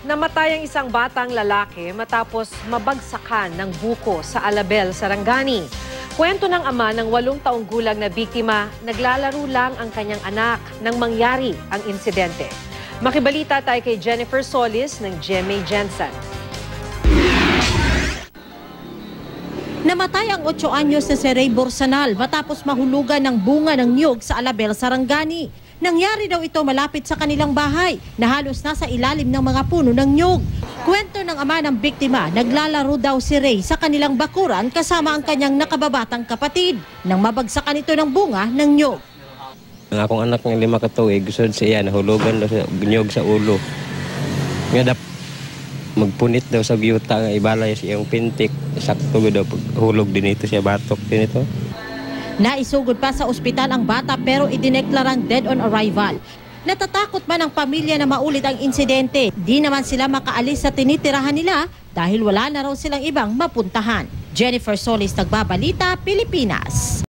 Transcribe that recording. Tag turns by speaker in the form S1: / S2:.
S1: Namatay ang isang batang lalaki matapos mabagsakan ng buko sa Alabel, Sarangani. Kwento ng ama ng 8 taong gulang na biktima, naglalaro lang ang kanyang anak nang mangyari ang insidente. Makibalita tayo kay Jennifer Solis ng GMA Jensen.
S2: Namatay ang 8 anyos na si Ray Borsanal matapos mahulugan ng bunga ng niyog sa Alabel, Sarangani. Nangyari daw ito malapit sa kanilang bahay na halos nasa ilalim ng mga puno ng niyog. Kwento ng ama ng biktima, naglalaro daw si Ray sa kanilang bakuran kasama ang kanyang nakababatang kapatid nang mabagsakan ito ng bunga ng niyog.
S3: Ang akong anak ng 5 katuig, gusto siya nahulugan daw sa niyog sa ulo. Nga magpunit daw sa biyuta nga ibalay siya yung pintik. Sakto daw hulog din ito siya batok din ito.
S2: Naisugod pa sa ospital ang bata pero idineklarang dead on arrival. Natatakot man ang pamilya na maulit ang insidente. Di naman sila makaalis sa tinitirahan nila dahil wala na raw silang ibang mapuntahan. Jennifer Solis, Nagbabalita, Pilipinas.